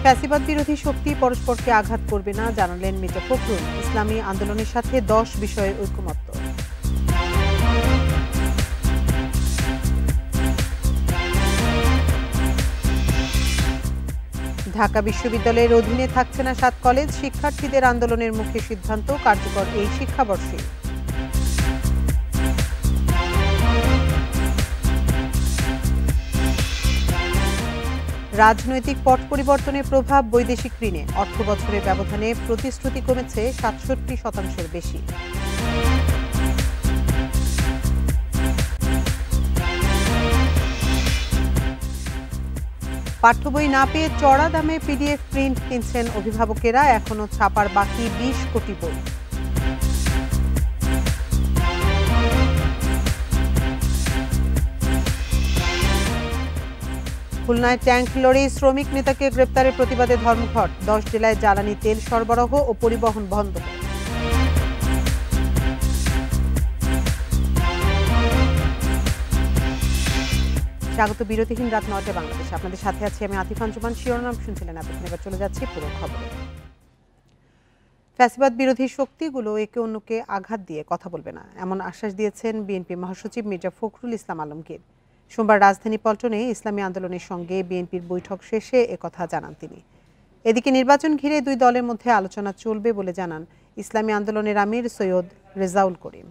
ফ্যাসিবাদ বিরোধী শক্তি পরস্পরকে আঘাত করবে না জানালেন মির্জা ফখরুল। ইসলামী আন্দোলনের সাথে 10 বিষয়ে ঐকমত্য। ঢাকা বিশ্ববিদ্যালয়ের অধীনে থাকছে না 7 কলেজ, শিক্ষার্থীদের আন্দোলনের মুখে সিদ্ধান্ত কার্যকর এই শিক্ষাবর্ষে। রাজনৈতিক পট পরিবর্তনের প্রভাব বৈদেশিক ঋণে, অর্থ বছরের ব্যবধানে প্রতিশ্রুতি কমেছে 67% বেশি। পাঠ্য বই না পেয়ে চড়া দামে পিডিএফ প্রিন্ট কিনছেন অভিভাবকেরা, এখনো ছাপার বাকি 20 কোটি বই। খুলনায় ট্যাঙ্ক লরি শ্রমিক নেতাকে গ্রেপ্তারের প্রতিবাদে ধর্মঘট, 10 জেলায় জ্বালানি তেল সরবরাহ ও পরিবহন বন্ধ। স্বাগত বিরতিহীন রাত 9টায় বাংলাদেশে, আপনাদের সাথে আছি আমি আতিফ আঞ্জুমান। শিরোনাম শুনছিলেন এতক্ষণ, এবার চলে যাচ্ছি পুরো খবরে। ফ্যাসিবাদ বিরোধী শক্তিগুলো একে অন্যকে আঘাত দিয়ে কথা বলবে না, এমন আশ্বাস দিয়েছেন বিএনপি মহাসচিব মির্জা ফখরুল ইসলাম আলমগীর। সোমবার রাজধানী পল্টনে ইসলামী আন্দোলনের সঙ্গে বিএনপির বৈঠক শেষে একথা জানান তিনি। এদিকে নির্বাচন ঘিরে দুই দলের মধ্যে আলোচনা চলবে বলে জানান ইসলামী আন্দোলনের আমির সৈয়দ রেজাউল করিম।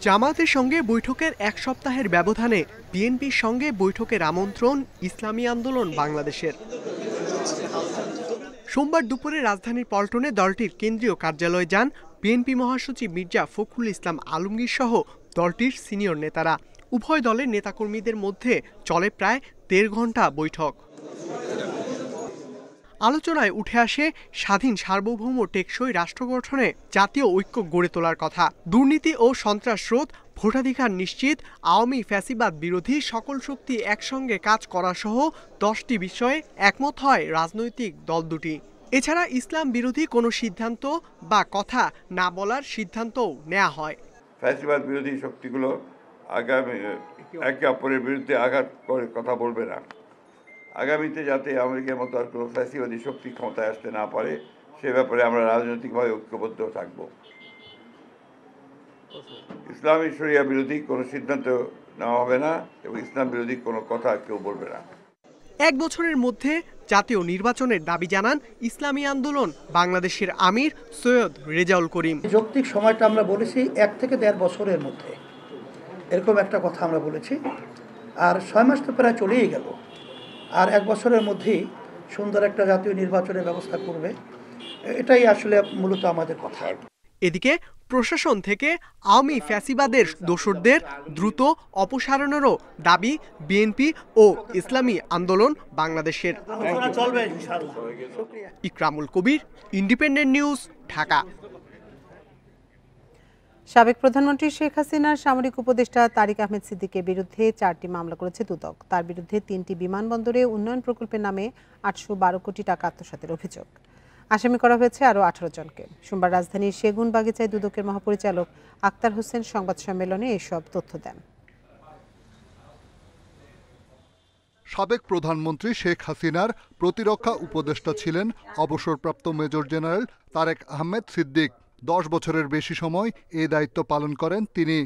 জামাতের সঙ্গে বৈঠকের এক সপ্তাহের ব্যবধানে বিএনপির সঙ্গে বৈঠকের আমন্ত্রণ ইসলামী আন্দোলন বাংলাদেশের। সোমবার দুপুরে রাজধানীর পল্টনে দলটির কেন্দ্রীয় কার্যালয়ে যান বিএনপি মহাসচিব মির্জা ফখরুল ইসলাম আলমগীর সহ দলটির সিনিয়র নেতারা। উভয় দলের নেতাকর্মীদের মধ্যে চলে প্রায় 1.5 ঘন্টা বৈঠক। আলোচনায় উঠে আসে স্বাধীন সার্বভৌম টেকসই রাষ্ট্র গঠনে জাতীয় ঐক্য গড়ে তোলার কথা, দুর্নীতি ও সন্ত্রাসরোধ, ভোটাধিকার নিশ্চিত, আওয়ামী ফ্যাসিবাদ বিরোধী সকল শক্তি একসঙ্গে কাজ করা সহ 10টি বিষয়ে একমত হয় রাজনৈতিক দল দুটি। এছাড়া ইসলাম বিরোধী কোনো সিদ্ধান্ত বা কথা না বলার সিদ্ধান্তও নেওয়া হয়। ফ্যাসিবাদ বিরোধী শক্তিগুলো আগামী একে অপরের বিরুদ্ধে আঘাত করে কথা বলবে না। আগামীতে যাতে আমেরিকার মতো আর কোনো ফ্যাসিবাদী শক্তি ক্ষমতায় আসতে না পারে সে ব্যাপারে আমরা রাজনৈতিকভাবে ঐক্যবদ্ধ থাকব। ইসলামী শরিয়া বিরোধী কোনো সিদ্ধান্ত নেওয়া হবে না এবং ইসলাম বিরোধী কোনো কথা কেউ বলবে না। 1 বছরের মধ্যে জাতীয় নির্বাচনের দাবি জানান ইসলামী আন্দোলন বাংলাদেশের আমির সৈয়দ রেজাউল করিম। যৌক্তিক সময়টা আমরা বলেছি 1 থেকে 1.5 বছরের মধ্যে, এরকম একটা কথা আমরা বলেছি। আর 6 মাস তো প্রায় চলেই গেল, আর 1 বছরের মধ্যেই সুন্দর একটা জাতীয় নির্বাচনের ব্যবস্থা করবে, এটাই আসলে মূলত আমাদের কথা। এদিকে প্রশাসন থেকে আওয়ামী ফ্যাসিবাদের দোসরদের দ্রুত অপসারণেরও দাবি বিএনপি ও ইসলামী আন্দোলন বাংলাদেশের। ইকরামুল কবির, ইন্ডিপেন্ডেন্ট নিউজ, ঢাকা। সাবেক প্রধানমন্ত্রী শেখ হাসিনার সামরিক উপদেষ্টা তারিক আহমেদ সিদ্দিকের বিরুদ্ধে 4টি মামলা করেছে দুদক। তার বিরুদ্ধে 3টি বিমানবন্দরে উন্নয়ন প্রকল্পের নামে 812 কোটি টাকা আত্মসাতের অভিযোগ। আসামি করা হয়েছে আরও 18 জনকে। সোমবার রাজধানীর সেগুন বাগিচায় দুদকের মহাপরিচালক আক্তার হোসেন সংবাদ সম্মেলনে এসব তথ্য দেন। সাবেক প্রধানমন্ত্রী শেখ হাসিনার প্রতিরক্ষা উপদেষ্টা ছিলেন অবসরপ্রাপ্ত মেজর জেনারেল তারেক আহমেদ সিদ্দিক। 10 বছরের বেশি সময় এই দায়িত্ব পালন করেন তিনি।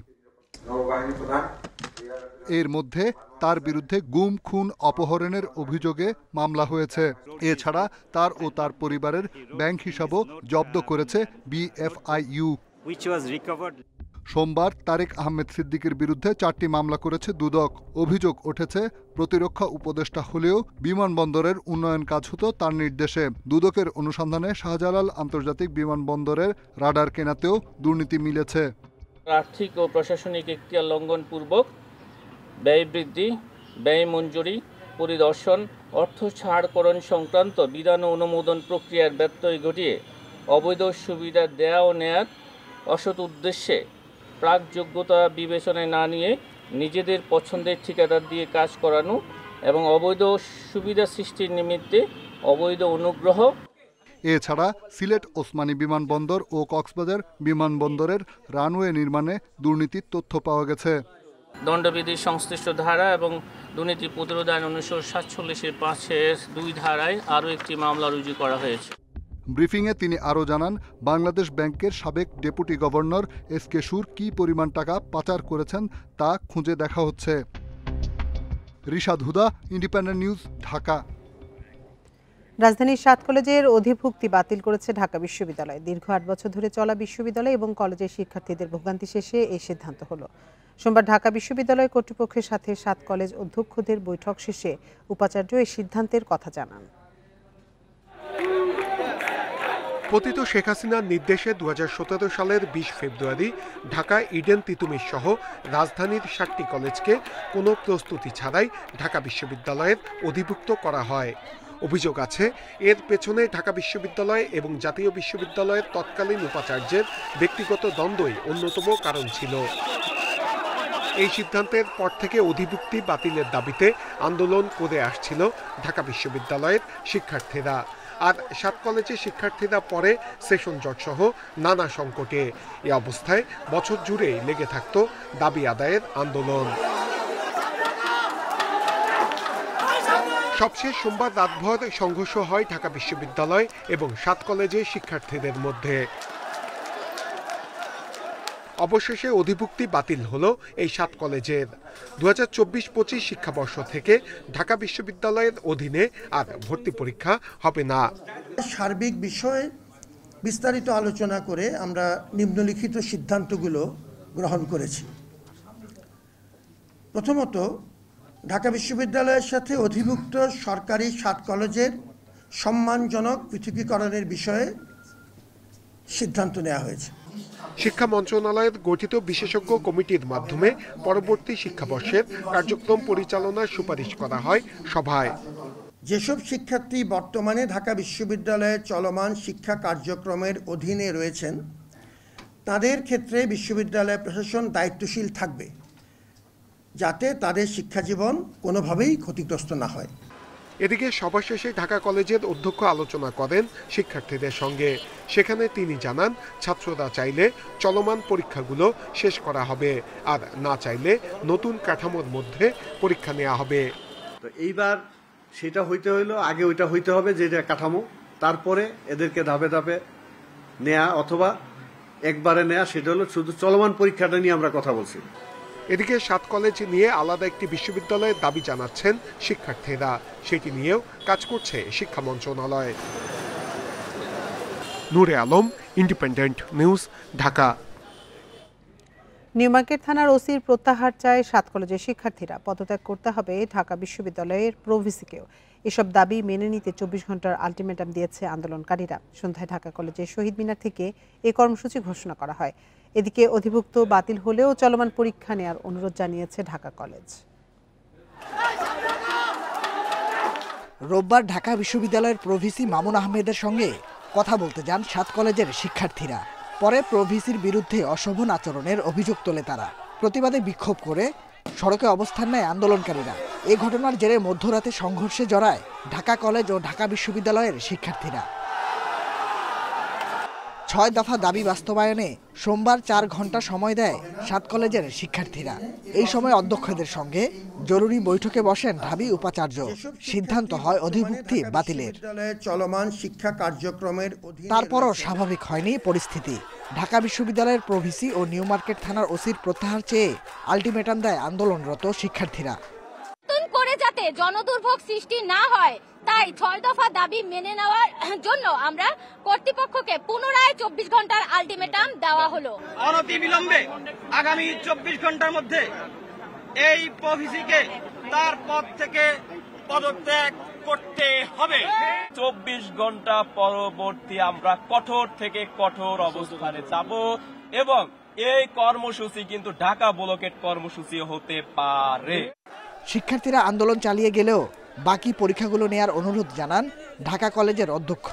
এর মধ্যে তার বিরুদ্ধে গুম, খুন, অপহরণের অভিযোগে মামলা হয়েছে। এছাড়া তার ও তার পরিবারের ব্যাংক হিসাবও জব্দ করেছে বিএফআইইউ। সোমবার তারেক আহমেদ সিদ্দিকের বিরুদ্ধে 4টি মামলা করেছে দুদক। অভিযোগ উঠেছে প্রতিরক্ষা উপদেষ্টা হলেও বিমানবন্দরের উন্নয়ন কাজ হতো তার নির্দেশে। দুদকের অনুসন্ধানে শাহজালাল আন্তর্জাতিক বিমানবন্দরের রাডার কেনাতেও দুর্নীতি মিলেছে। আর্থিক ও প্রশাসনিক এখতিয়ার লঙ্ঘনপূর্বক ব্যয় বৃদ্ধি, ব্যয় মঞ্জুরি, পরিদর্শন, অর্থ ছাড়করণ সংক্রান্ত বিধান ও অনুমোদন প্রক্রিয়ার ব্যত্যয় ঘটিয়ে অবৈধ সুবিধা দেয়া ও নেয়ার অসৎ উদ্দেশ্যে প্রাক যোগ্যতা বিবেচনায় না নিয়ে নিজেদের পছন্দের ঠিকাদার দিয়ে কাজ করানো এবং অবৈধ সুবিধা সৃষ্টির নিমিত্তে অবৈধ অনুগ্রহ। এছাড়া সিলেট ওসমানী বিমানবন্দর ও কক্সবাজার বিমানবন্দরের রানওয়ে নির্মাণে দুর্নীতির তথ্য পাওয়া গেছে। দণ্ডবিধির সংশ্লিষ্ট ধারা এবং দুর্নীতি প্রতিরোধ আইন 1947-এর 5-এর 2 ধারায় আরও একটি মামলা রুজু করা হয়েছে। ব্রিফিংয়ে তিনি আরও জানান, বাংলাদেশ ব্যাংকের সাবেক ডেপুটি গভর্নর এস.কে সুর কী পরিমাণ টাকা পাচার করেছেন তা খুঁজে দেখা হচ্ছে। রিশাদ হুদা, ইন্ডিপেন্ডেন্ট নিউজ, ঢাকা। রাজধানীর 7 কলেজের অধিভুক্তি বাতিল করেছে ঢাকা বিশ্ববিদ্যালয়। দীর্ঘ 8 বছর ধরে চলা বিশ্ববিদ্যালয় এবং কলেজের শিক্ষার্থীদের ভোগান্তি শেষে এই সিদ্ধান্ত হলো। সোমবার ঢাকা বিশ্ববিদ্যালয় কর্তৃপক্ষের সাথে 7 কলেজ অধ্যক্ষদের বৈঠক শেষে উপাচার্য এই সিদ্ধান্তের কথা জানান। পতিত শেখ হাসিনার নির্দেশে 2017 সালের 20 ফেব্রুয়ারি ঢাকা ইডেন তিতুমির সহ রাজধানীর 7টি কলেজকে কোনো প্রস্তুতি ছাড়াই ঢাকা বিশ্ববিদ্যালয়ের অধিভুক্ত করা হয়। অভিযোগ আছে, এর পেছনে ঢাকা বিশ্ববিদ্যালয় এবং জাতীয় বিশ্ববিদ্যালয়ের তৎকালীন উপাচার্যের ব্যক্তিগত দ্বন্দ্বই অন্যতম কারণ ছিল। এই সিদ্ধান্তের পর থেকে অধিভুক্তি বাতিলের দাবিতে আন্দোলন করে আসছিল ঢাকা বিশ্ববিদ্যালয়ের শিক্ষার্থীরা। আর 7 কলেজের শিক্ষার্থীরা পরে সেশন জট সহ নানা সংকটে। এ অবস্থায় বছর জুড়েই লেগে থাকত দাবি আদায়ের আন্দোলন। সবশেষ সোমবার রাতভর সংঘর্ষ হয় ঢাকা বিশ্ববিদ্যালয় এবং 7 কলেজের শিক্ষার্থীদের মধ্যে। অবশেষে অধিভুক্তি বাতিল হলো এই 7 কলেজের। 2024-25 শিক্ষাবর্ষ থেকে ঢাকা বিশ্ববিদ্যালয়ের অধীনে আর ভর্তি পরীক্ষা হবে না। সার্বিক বিষয়ে বিস্তারিত আলোচনা করে আমরা নিম্নলিখিত সিদ্ধান্তগুলো গ্রহণ করেছি। প্রথমত, ঢাকা বিশ্ববিদ্যালয়ের সাথে অধিভুক্ত সরকারি 7 কলেজের সম্মানজনক পৃথকীকরণের বিষয়ে সিদ্ধান্ত নেওয়া হয়েছে। শিক্ষা মন্ত্রণালয়ের গঠিত বিশেষজ্ঞ কমিটির মাধ্যমে পরবর্তী শিক্ষাবর্ষের কার্যক্রম পরিচালনার সুপারিশ করা হয় সভায়। যেসব শিক্ষার্থী বর্তমানে ঢাকা বিশ্ববিদ্যালয়ের চলমান শিক্ষা কার্যক্রমের অধীনে রয়েছেন, তাদের ক্ষেত্রে বিশ্ববিদ্যালয় প্রশাসন দায়িত্বশীল থাকবে যাতে তাদের শিক্ষাজীবন কোনোভাবেই ক্ষতিগ্রস্ত না হয়। এদিকে সভা শেষে ঢাকা কলেজের অধ্যক্ষ আলোচনা করেন শিক্ষার্থীদের সঙ্গে। সেখানে তিনি জানান, ছাত্ররা চাইলে চলমান পরীক্ষাগুলো শেষ করা হবে, আর না চাইলে নতুন কাঠামোর মধ্যে পরীক্ষা নেওয়া হবে। তো এইবার সেটা হইতে হইলো, আগে ওইটা হইতে হবে যেটা কাঠামো, তারপরে এদেরকে ধাপে ধাপে নেয়া অথবা একবারে নেয়া, সেটা হলো শুধু চলমান পরীক্ষাটা নিয়ে আমরা কথা বলছি। এদিকে 7 কলেজ নিয়ে আলাদা একটি বিশ্ববিদ্যালয়ের দাবি জানাচ্ছেন শিক্ষার্থীরা। সেটি নিয়েও কাজ করছে শিক্ষা মন্ত্রণালয়। Nure Alam, independent news, Dhaka. New market থানার ওসির প্রত্যাহার চায় 7 কলেজের শিক্ষার্থীরা। পদত্যাগ করতে হবে ঢাকা বিশ্ববিদ্যালয়ের প্রভিসিকেও। এসব দাবি মেনে নিতে 24 ঘন্টার আলটিমেটাম দিয়েছে আন্দোলনকারীরা। সন্ধ্যায় ঢাকা কলেজের শহীদ মিনার থেকে এই কর্মসূচি ঘোষণা করা হয়। এদিকে অধিভুক্ত বাতিল হলেও চলমান পরীক্ষা নেওয়ার অনুরোধ জানিয়েছে ঢাকা কলেজ। রোববার ঢাকা বিশ্ববিদ্যালয়ের প্রভিসি মামুন আহমেদের সঙ্গে কথা বলতে যান 7 কলেজের শিক্ষার্থীরা। পরে প্রভিসির বিরুদ্ধে অশোভন আচরণের অভিযোগ তোলে তারা। প্রতিবাদে বিক্ষোভ করে সড়কে অবস্থান নেয় আন্দোলনকারীরা। এই ঘটনার জেরে মধ্যরাতে সংঘর্ষে জড়ায় ঢাকা কলেজ ও ঢাকা বিশ্ববিদ্যালয়ের শিক্ষার্থীরা। 6 দফা দাবি বাস্তবায়নে সোমবার 4 ঘন্টা সময় দেয় 7 কলেজের শিক্ষার্থীরা। এই সময় অধ্যক্ষদের সঙ্গে জরুরি বৈঠকে বসেন ঢাবি উপাচার্য। সিদ্ধান্ত হয় অধিভুক্তি বাতিলের। চলমান শিক্ষা কার্যক্রমের তারপরও স্বাভাবিক হয়নি পরিস্থিতি। ঢাকা বিশ্ববিদ্যালয়ের প্রভিসি ও নিউ মার্কেট থানার ওসির প্রত্যাহার চেয়ে আলটিমেটাম দেয় আন্দোলনরত শিক্ষার্থীরা। করে যাতে জনদুর্ভোগ সৃষ্টি না হয়, তাই 6 দফা দাবি মেনে নেওয়ার জন্য আমরা কর্তৃপক্ষকে পুনরায় 24 ঘন্টার আলটিমেটাম দেওয়া হলো। অনতিবিলম্বে আগামী 24 ঘন্টার মধ্যে এই প্রভিসিকে তার পদ থেকে পদত্যাগ করতে হবে। 24 ঘন্টা পরবর্তী আমরা কঠোর থেকে কঠোর অবস্থানে যাব এবং এই কর্মসূচি কিন্তু ঢাকা ব্লকেট কর্মসূচি হতে পারে। শিক্ষার্থীরা আন্দোলন চালিয়ে গেলেও বাকি পরীক্ষাগুলো নেয়ার অনুরোধ জানান ঢাকা কলেজের অধ্যক্ষ।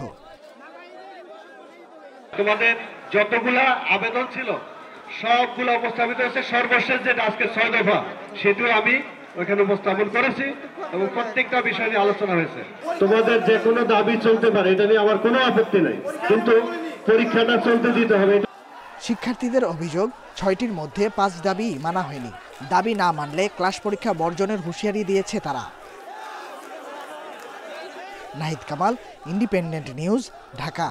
তোমাদের যতগুলা আবেদন ছিল সবগুলো উপস্থাপিত হয়েছে। সর্বশেষ যেটা আজকে 6 দফা, সেটিও আমি ওইখানে উপস্থাপন করেছি এবং প্রত্যেকটা বিষয় নিয়ে আলোচনা হয়েছে। তোমাদের যে কোনো দাবি চলতে পারে, এটা নিয়ে আমার কোনো আপত্তি নাই, কিন্তু পরীক্ষাটা চলতে দিতে হবে। শিক্ষার্থীদের অভিযোগ 6টির মধ্যে 5 দাবি মানা হয়নি। দাবি না মানলে ক্লাস পরীক্ষা বর্জনের হুঁশিয়ারি দিয়েছে তারা। Nahid Kamal, independent news, Dhaka.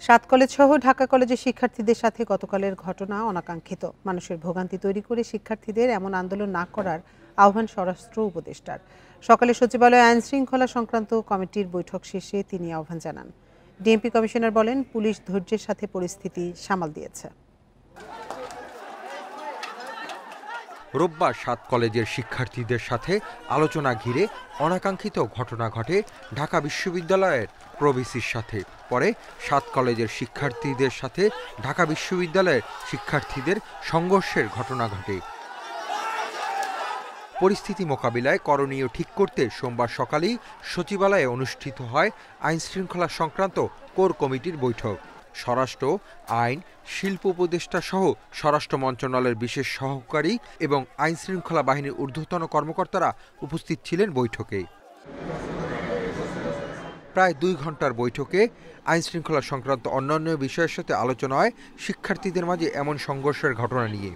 7 college সহ ঢাকা কলেজের শিক্ষার্থীদের সাথে গতকালের ঘটনা অনাকাঙ্ক্ষিত। মানুষের ভোগান্তি তৈরি করে শিক্ষার্থীদের এমন আন্দোলন না করার আহ্বান স্বরাষ্ট্র উপদেষ্টার। সকালে সচিবালয়ে আইন শৃঙ্খলা সংক্রান্ত কমিটির বৈঠক শেষে তিনি আহ্বান জানান। ডিএমপি কমিশনার বলেন, পুলিশ ধৈর্যের সাথে পরিস্থিতি সামাল দিয়েছে। রোববার 7 কলেজের শিক্ষার্থীদের সাথে আলোচনা ঘিরে অনাকাঙ্ক্ষিত ঘটনা ঘটে ঢাকা বিশ্ববিদ্যালয়ের প্রভিসির সাথে। পরে 7 কলেজের শিক্ষার্থীদের সাথে ঢাকা বিশ্ববিদ্যালয়ের শিক্ষার্থীদের সংঘর্ষের ঘটনা ঘটে। পরিস্থিতি মোকাবিলায় করণীয় ঠিক করতে সোমবার সকালেই সচিবালয়ে অনুষ্ঠিত হয় আইন শৃঙ্খলা সংক্রান্ত কোর কমিটির বৈঠক। স্বরাষ্ট্র, আইন, শিল্প উপদেষ্টা সহ স্বরাষ্ট্র মন্ত্রণালয়ের বিশেষ সহকারী এবং আইন শৃঙ্খলা বাহিনীর ঊর্ধ্বতন কর্মকর্তারা উপস্থিত ছিলেন বৈঠকে। প্রায় 2 ঘন্টার বৈঠকে আইন শৃঙ্খলা সংক্রান্ত অন্যান্য বিষয়ের সাথে আলোচনা হয় শিক্ষার্থীদের মাঝে এমন সংঘর্ষের ঘটনা নিয়ে।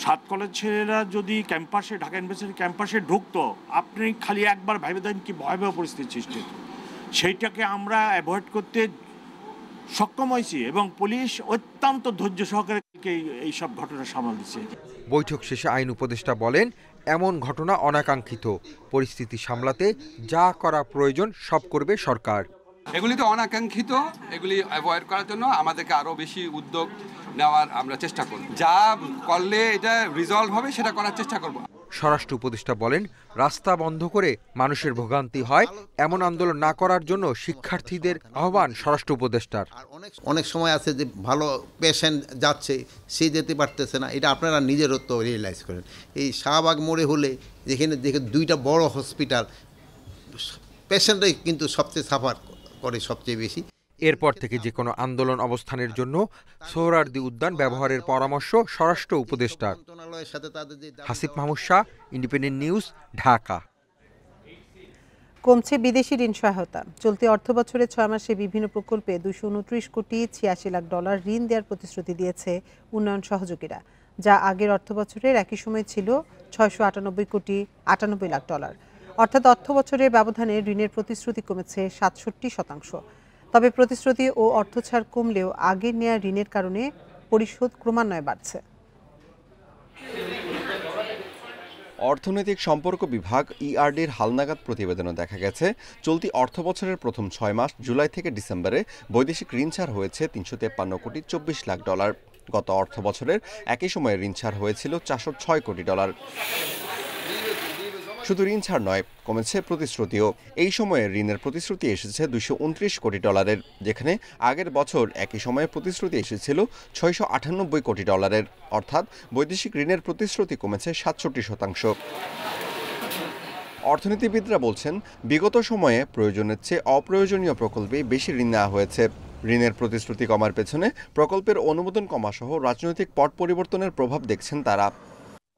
7 কলেজ ছেলেরা যদি ক্যাম্পাসে, ঢাকা ইউনিভার্সিটি ক্যাম্পাসে ঢুকতো, আপনি খালি একবার ভেবে দেন কি ভয়াবহ পরিস্থিতি সৃষ্টি হতো। সেইটাকে আমরা অ্যাভয়েড করতে সক্ষম হয়েছি এবং পুলিশ অত্যন্ত ধৈর্য সহকারে এইসব ঘটনা সামাল দিচ্ছে। বৈঠক শেষে আইন উপদেষ্টা বলেন, এমন ঘটনা অনাকাঙ্ক্ষিত। পরিস্থিতি সামলাতে যা করা প্রয়োজন সব করবে সরকার। এগুলি তো অনাকাঙ্ক্ষিত, এগুলি অ্যাভয়েড করার জন্য আমাদেরকে আরও বেশি উদ্যোগ নেওয়ার আমরা চেষ্টা করব। যা করলে এটা রিজলভ হবে সেটা করার চেষ্টা করব। স্বরাষ্ট্র উপদেষ্টা বলেন, রাস্তা বন্ধ করে মানুষের ভোগান্তি হয় এমন আন্দোলন না করার জন্য শিক্ষার্থীদের আহ্বান স্বরাষ্ট্র উপদেষ্টার। অনেক সময় আছে যে ভালো পেশেন্ট যাচ্ছে, সে যেতে পারতেছে না, এটা আপনারা নিজেরও তো রিয়েলাইজ করেন। এই শাহবাগ মোড়ে হলে যেখানে দেখে 2টা বড় হসপিটাল, পেশেন্টরাই কিন্তু সবচেয়ে সাফার করে সবচেয়ে বেশি। এরপর থেকে যে কোনো আন্দোলন অবস্থানের জন্য সোহরাওয়ার্দী উদ্যান ব্যবহারের পরামর্শ স্বরাষ্ট্র উপদেষ্টার। Hasib Mahmud Shah, independent news, Dhaka. কমছে বিদেশি ঋণ সহায়তা। চলতি অর্থবছরে 6 মাসে বিভিন্ন প্রকল্পে $229 কোটি 86 লাখ ঋণ দেওয়ার প্রতিশ্রুতি দিয়েছে উন্নয়ন সহযোগীরা, যা আগের অর্থবছরের একই সময় ছিল $698 কোটি 98 লাখ। অর্থাৎ অর্থবছরের ব্যবধানে ঋণের প্রতিশ্রুতি কমেছে 67%। তবে প্রতিশ্রুতি ও অর্থছাড় কমলেও আগের নেওয়া ঋণের কারণে পরিশোধ ক্রমান্বয়ে বাড়ছে। অর্থনৈতিক সম্পর্ক বিভাগ ইআরডির হালনাগাদ প্রতিবেদনে দেখা গেছে, চলতি অর্থবছরের প্রথম 6 মাস জুলাই থেকে ডিসেম্বরে বৈদেশিক ঋণ ছাড় হয়েছে $353 কোটি 24 লাখ। গত অর্থবছরের একই সময়ে ঋণ ছাড় হয়েছিল $406 কোটি। শুধু ঋণ ছাড় নয়, কমেছে প্রতিশ্রুতিও। এই সময়ে ঋণের প্রতিশ্রুতি এসেছে $229 কোটি, যেখানে আগের বছর একই সময়ে প্রতিশ্রুতি এসেছিল $698 কোটি। অর্থাৎ বৈদেশিক ঋণের প্রতিশ্রুতি কমেছে 67%। অর্থনীতিবিদরা বলছেন, বিগত সময়ে প্রয়োজনের চেয়ে অপ্রয়োজনীয় প্রকল্পে বেশি ঋণ নেওয়া হয়েছে। ঋণের প্রতিশ্রুতি কমার পেছনে প্রকল্পের অনুমোদন কমা সহ রাজনৈতিক পট পরিবর্তনের প্রভাব দেখছেন তারা।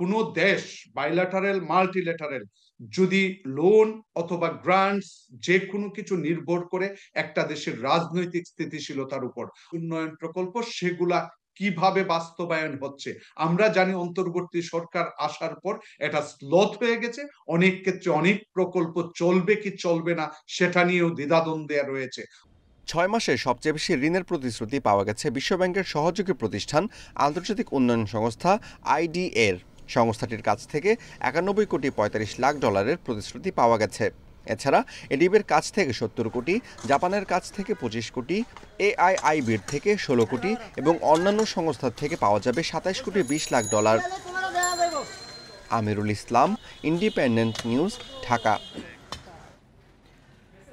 কোনো দেশ বাইল্যাটারাল, মাল্টিল্যাটারাল যদি লোন অথবা গ্রান্টস যে কোনো কিছু নির্ভর করে একটা দেশের রাজনৈতিক স্থিতিশীলতার উপর। উন্নয়ন প্রকল্প সেগুলা কিভাবে বাস্তবায়ন হচ্ছে আমরা জানি। অন্তর্বর্তী সরকার আসার পর এটা স্লথ হয়ে গেছে। অনেক ক্ষেত্রে অনেক প্রকল্প চলবে কি চলবে না সেটা নিয়েও দ্বিধাদ্বন্দ্বে রয়েছে। 6 মাসে সবচেয়ে বেশি ঋণের প্রতিশ্রুতি পাওয়া গেছে বিশ্বব্যাংকের সহযোগী প্রতিষ্ঠান আন্তর্জাতিক উন্নয়ন সংস্থা আইডিএর। সংস্থাটির কাছ থেকে $91 কোটি 45 লাখ প্রতিশ্রুতি পাওয়া গেছে। এছাড়া এডিবের কাছ থেকে 70 কোটি, জাপানের কাছ থেকে 25 কোটি, এআইআইবির থেকে 16 কোটি এবং অন্যান্য সংস্থার থেকে পাওয়া যাবে $27 কোটি 20 লাখ। Amirul Islam, independent news, Dhaka.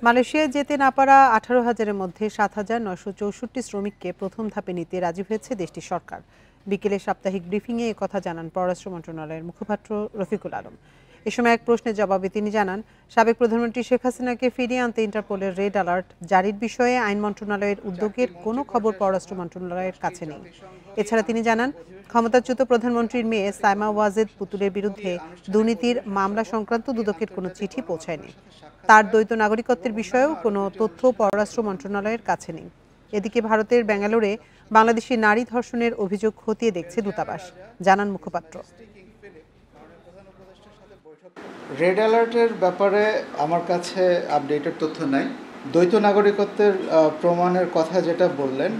মালয়েশিয়ায় যেতে না পারা 18,000-এর মধ্যে 7,964 শ্রমিককে প্রথম ধাপে নিতে রাজি হয়েছে দেশটির সরকার। বিকেলে সাপ্তাহিক ব্রিফিংয়ে একথা জানান পররাষ্ট্র মন্ত্রণালয়ের মুখপাত্র রফিকুল আলম। এ সময় এক প্রশ্নের জবাবে তিনি জানান, সাবেক প্রধানমন্ত্রী শেখ হাসিনাকে ফিরিয়ে আনতে ইন্টারপোলের রেড অ্যালার্ট জারির বিষয়ে আইন মন্ত্রণালয়ের উদ্যোগের কোনো খবর পররাষ্ট্র মন্ত্রণালয়ের কাছে নেই। এছাড়া তিনি জানান, ক্ষমতাচ্যুত প্রধানমন্ত্রীর মেয়ে সাইমা ওয়াজেদ পুতুলের বিরুদ্ধে দুর্নীতির মামলা সংক্রান্ত দুদকের কোনো চিঠি পৌঁছায়নি। তার দ্বৈত নাগরিকত্বের বিষয়েও কোনো তথ্য পররাষ্ট্র মন্ত্রণালয়ের কাছে নেই। এদিকে ভারতের ব্যাঙ্গালোরে বাংলাদেশি নারী ধর্ষণের অভিযোগ খতিয়ে দেখছে দূতাবাস, জানান মুখপাত্র। রেড অ্যালার্টের ব্যাপারে আমার কাছে আপডেটেড তথ্য নাই। দ্বৈত নাগরিকত্বের প্রমাণের কথা যেটা বললেন,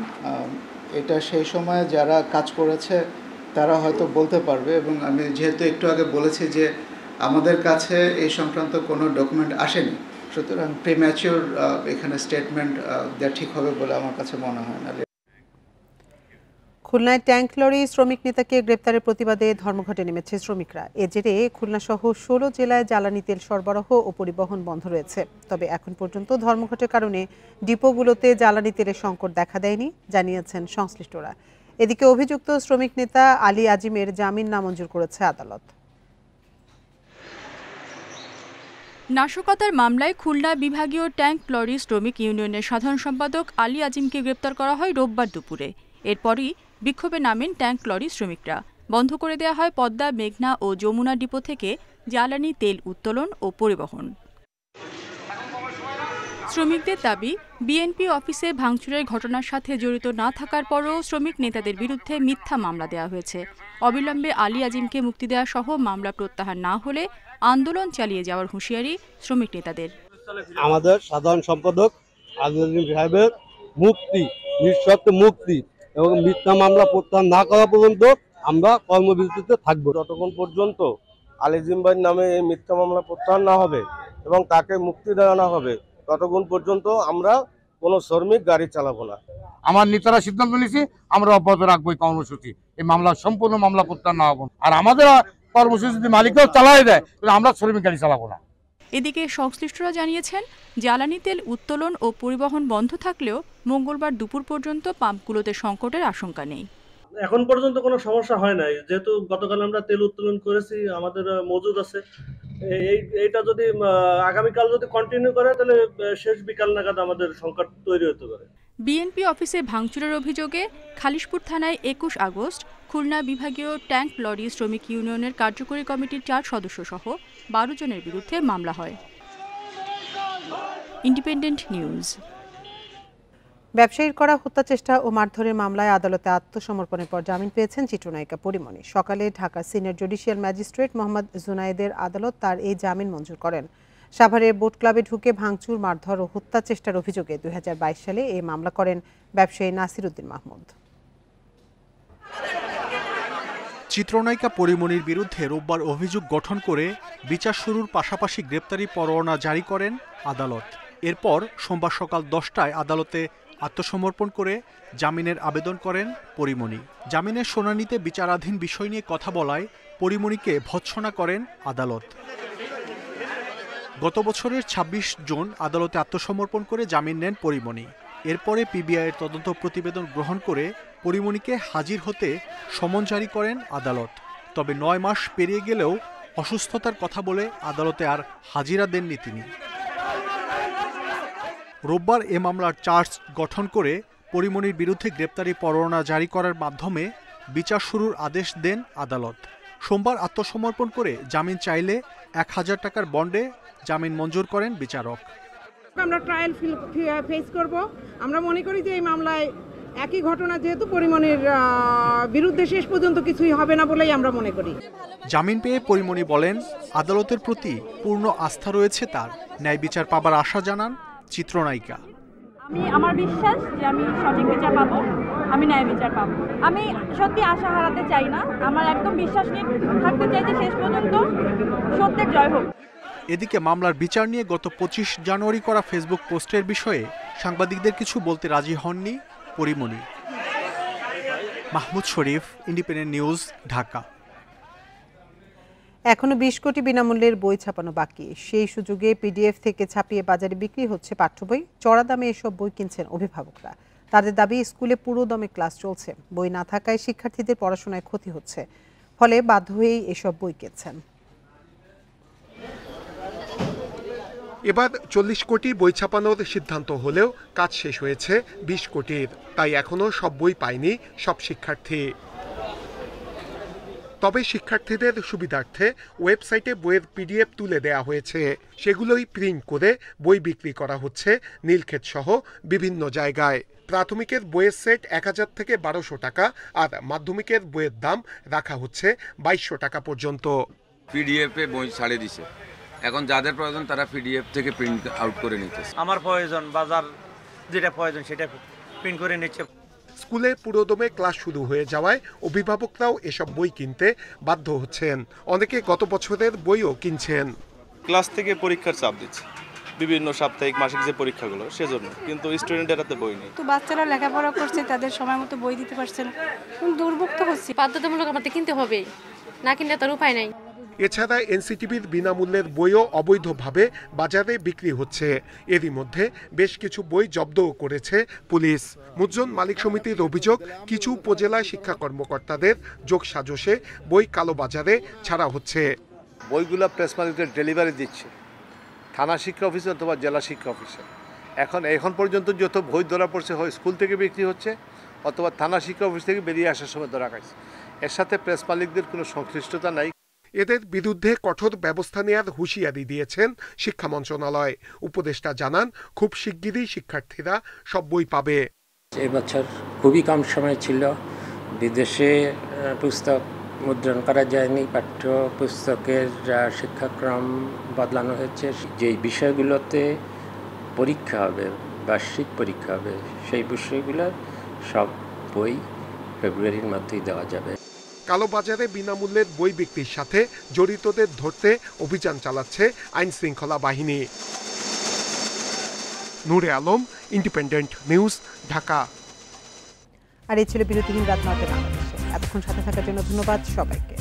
এটা সেই সময়ে যারা কাজ করেছে তারা হয়তো বলতে পারবে, এবং আমি যেহেতু একটু আগে বলেছি যে আমাদের কাছে এই সংক্রান্ত কোনো ডকুমেন্ট আসেনি, সুতরাং প্রিম্যাচিওর এখানে স্টেটমেন্ট দেওয়া ঠিক হবে বলে আমার কাছে মনে হয় না। খুলনায় ট্যাঙ্ক লরি শ্রমিক নেতাকে গ্রেপ্তারের প্রতিবাদে ধর্মঘটে নেমেছে শ্রমিকরা। এ জেরে খুলনা সহ 16 জেলায় জ্বালানি তেল সরবরাহ ও পরিবহন বন্ধ রয়েছে। তবে এখন পর্যন্ত ধর্মঘটের কারণে ডিপোগুলোতে জ্বালানি তেলের সংকট দেখা দেয়নি, জানিয়েছেন সংশ্লিষ্টরা। এদিকে অভিযুক্ত শ্রমিক নেতা আলী আজিমের জামিন নামঞ্জুর করেছে আদালত। নাশকতার মামলায় খুলনা বিভাগীয় ট্যাঙ্ক লরি শ্রমিক ইউনিয়নের সাধারণ সম্পাদক আলী আজিমকে গ্রেপ্তার করা হয় রোববার দুপুরে। এরপরই বিক্ষোভে নামেন ট্যাঙ্ক লরি শ্রমিকরা। বন্ধ করে দেওয়া হয় পদ্মা, মেঘনা ও যমুনা ডিপো থেকে জ্বালানি তেল উত্তোলন ও পরিবহন। শ্রমিকদের দাবি, বিএনপি অফিসে ভাঙচুরের ঘটনার সাথে জড়িত না থাকার পরও শ্রমিক নেতাদের বিরুদ্ধে মিথ্যা মামলা দেওয়া হয়েছে। অবিলম্বে আলী আজিমকে মুক্তি দেওয়া সহ মামলা প্রত্যাহার না হলে আন্দোলন চালিয়ে যাওয়ার হুঁশিয়ারি শ্রমিক নেতাদের। আমাদের সাধারণ সম্পাদক আলী আজিম সাহেবের মুক্তি, নিঃশর্ত মুক্তি এবং মিথ্যা মামলা প্রত্যাহার না করা পর্যন্ত আমরা কর্মবিরতিতে থাকবো। যতক্ষণ পর্যন্ত আলী আজিম ভাইয়ের নামে এই মিথ্যা মামলা প্রত্যাহার না হবে এবং তাকে মুক্তি দেওয়া না হবে, ততক্ষণ পর্যন্ত আমরা কোনো শ্রমিক গাড়ি চালাবো না। আমার নেতারা সিদ্ধান্ত নিয়েছি আমরা অব্যাহত রাখবো এই কর্মসূচি। এই মামলা সম্পূর্ণ মামলা প্রত্যাহার না হবো, আর আমাদের কর্মসূচি যদি মালিকরাও চালাই দেয় তাহলে আমরা শ্রমিক গাড়ি চালাবো না। এদিকে সংশ্লিষ্টরা জানিয়েছেন, জ্বালানি তেল উত্তোলন ও পরিবহন বন্ধ থাকলেও মঙ্গলবার দুপুর পর্যন্ত পাম্পগুলোতে সংকটের আশঙ্কা নেই। এখন পর্যন্ত কোনো সমস্যা হয় নাই, যেহেতু গতকাল আমরা তেল উত্তোলন করেছি, আমাদের মজুদ আছে। এইটা যদি আগামীকাল যদি কন্টিনিউ করে তাহলে শেষ বিকাল নাগাদ আমাদের সংকট তৈরি হতে পারে। বিএনপি অফিসে ভাঙচুরের অভিযোগে খালিশপুর থানায় 21 আগস্ট খুলনা বিভাগীয় ট্যাঙ্ক লরি শ্রমিক ইউনিয়নের কার্যকরী কমিটির 4 সদস্য সহ 12 জনের বিরুদ্ধে মামলা হয়। Independent news. ব্যবসায়ীর করা হত্যা চেষ্টা ও মারধরের মামলায় আদালতে আত্মসমর্পণের পর জামিন পেয়েছেন চিত্রনায়িকা পরিমণি। সকালে Dhaka senior judicial magistrate Mohammad জুনায়েদের আদালত তার এই জামিন মঞ্জুর করেন। সাভারের বোট ক্লাবে ঢুকে ভাঙচুর, মারধর ও হত্যা চেষ্টার অভিযোগে 2022 সালে এই মামলা করেন ব্যবসায়ী নাসির উদ্দিন মাহমুদ। চিত্রনায়িকা পরিমণির বিরুদ্ধে রোববার অভিযোগ গঠন করে বিচার শুরুর পাশাপাশি গ্রেপ্তারি পরোয়ানা জারি করেন আদালত। এরপর সোমবার সকাল 10টায় আদালতে আত্মসমর্পণ করে জামিনের আবেদন করেন পরিমণি। জামিনের শুনানিতে বিচারাধীন বিষয় নিয়ে কথা বলায় পরিমণিকে ভৎসনা করেন আদালত। গত বছরের 26 জুন আদালতে আত্মসমর্পণ করে জামিন নেন পরিমণি। এরপরে পিবিআইয়ের তদন্ত প্রতিবেদন গ্রহণ করে পরিমণিকে হাজির হতে সমন জারি করেন আদালত। তবে 9 মাস পেরিয়ে গেলেও অসুস্থতার কথা বলে আদালতে আর হাজিরা দেননি তিনি। রোববার এ মামলার চার্জ গঠন করে পরিমণির বিরুদ্ধে গ্রেপ্তারি পরোয়ানা জারি করার মাধ্যমে বিচার শুরুর আদেশ দেন আদালত। সোমবার আত্মসমর্পণ করে জামিন চাইলে 1000 টাকার বন্ডে জামিন মঞ্জুর করেন বিচারক। আমরা ট্রায়াল ফেস করব। আমরা মনে করি যে এই মামলায় একই ঘটনা যেহেতু পরিমণির বিরুদ্ধে শেষ পর্যন্ত কিছুই হবে না বলেই আমরা মনে করি। জামিন পেয়ে পরিমণি বলেন, আদালতের প্রতি পূর্ণ আস্থা রয়েছে তার। ন্যায় বিচার পাবার আশা জানান চিত্রনায়িকা। আমার বিশ্বাস যে আমি সঠিক বিচার পাবো, আমি ন্যায় বিচার পাবো। আমি সত্যি আশা হারাতে চাই না, আমার একদম বিশ্বাস নিয়ে থাকতে চাই যে শেষ পর্যন্ত সত্যের জয় হোক। এদিকে মামলার বিচার নিয়ে গত 25 জানুয়ারি করা ফেসবুক পোস্টের বিষয়ে সাংবাদিকদের কিছু বলতে রাজি হননি পরিমণি। মাহমুদ শরীফ, ইন্ডিপেন্ডেন্ট নিউজ, ঢাকা। এখনো 20 কোটি বিনামূল্যের বই ছাপানো বাকি। সেই সুযোগে পিডিএফ থেকে ছাপিয়ে বাজারে বিক্রি হচ্ছে পাঠ্য বই। চড়া দামে এসব বই কিনছেন অভিভাবকরা। তাদের দাবি, স্কুলে পুরো দমে ক্লাস চলছে, বই না থাকায় শিক্ষার্থীদের পড়াশোনায় ক্ষতি হচ্ছে, ফলে বাধ্য হয়েই এসব বই কিনছেন। এবার 40 কোটি বই ছাপানোর সিদ্ধান্ত হলেও কাজ শেষ হয়েছে 20 কোটির। তাই এখনো সব বই পায়নি সব শিক্ষার্থী। তবে শিক্ষার্থীদের সুবিধার্থে ওয়েবসাইটে বইয়ের PDF তুলে দেয়া হয়েছে। সেগুলোই প্রিন্ট করে বই বিক্রি করা হচ্ছে নীলক্ষেত সহ বিভিন্ন জায়গায়। প্রাথমিকের বইয়ের সেট 1000 থেকে 1200 টাকা আর মাধ্যমিকের বইয়ের দাম রাখা হচ্ছে 2200 টাকা পর্যন্ত। PDF এ বই ছাড়ে দিছে, এখন যাদের প্রয়োজন তারা PDF থেকে প্রিন্ট আউট করে নিতেছে। আমার প্রয়োজন বাজার যেটা প্রয়োজন সেটা প্রিন্ট করে নিচ্ছে। স্কুলে পুরোদমে ক্লাস শুরু হয়ে যাওয়ায় অভিভাবকরাও এসব বই কিনতে বাধ্য হচ্ছেন। অনেকে গত বছরের বইও কিনছেন। ক্লাস থেকে পরীক্ষার চাপ দিচ্ছে, বিভিন্ন সাপ্তাহিক মাসিক যে পরীক্ষাগুলো সেজন্য, কিন্তু স্টুডেন্টের হাতে বই নেই। তো বাচ্চারা লেখাপড়া করছে, তাদের সময় মতো বই দিতে পারছে না, দুর্ভোগ তো হচ্ছে। বাধ্যতামূলক আমাদের কিনতে হবে, না কিনলে তার উপায় নাই। এছাড়া এনসিটিভির বিনামূল্যের বইও অবৈধভাবে বাজারে বিক্রি হচ্ছে। এরই মধ্যে বেশ কিছু বই জব্দও করেছে পুলিশ। মুদ্রণ মালিক সমিতির অভিযোগ, কিছু উপজেলা শিক্ষা কর্মকর্তাদের যোগসাজশে বই কালোবাজারে ছাড়া হচ্ছে। বইগুলো প্রেস মালিকদের ডেলিভারি দিচ্ছে থানা শিক্ষা অফিসে অথবা জেলা শিক্ষা অফিসে। এখন পর্যন্ত যত বই ধরা পড়ছে হয় স্কুল থেকে বিক্রি হচ্ছে অথবা থানা শিক্ষা অফিস থেকে বেরিয়ে আসার সময় ধরা খাইছে। এর সাথে প্রেস মালিকদের কোনো সংশ্লিষ্টতা নাই। এদের বিরুদ্ধে কঠোর ব্যবস্থা নেওয়ার হুঁশিয়ারি দিয়েছেন শিক্ষা মন্ত্রণালয়। উপদেষ্টা জানান, খুব শিগগিরই শিক্ষার্থীরা সব বই পাবে। এবছর খুবই কম সময় ছিল, বিদেশে পুস্তক মুদ্রণ করা যায়নি, পাঠ্য পুস্তকের শিক্ষাক্রম বদলানো হয়েছে। যেই বিষয়গুলোতে পরীক্ষা হবে, বার্ষিক পরীক্ষা হবে, সেই বিষয়গুলো সব বই ফেব্রুয়ারির মধ্যেই দেওয়া যাবে। কালোবাজারে বিনামূল্যের বই বিক্রির সাথে জড়িতদের ধরতে অভিযান চালাচ্ছে আইন শৃঙ্খলা বাহিনী। নূরে আলম, ইন্ডিপেন্ডেন্ট নিউজ, ঢাকা। আর এই ছিল বিরতিহীন রাত 9টায় বাংলাদেশে। এতক্ষণ সাথে থাকার জন্য ধন্যবাদ সবাইকে।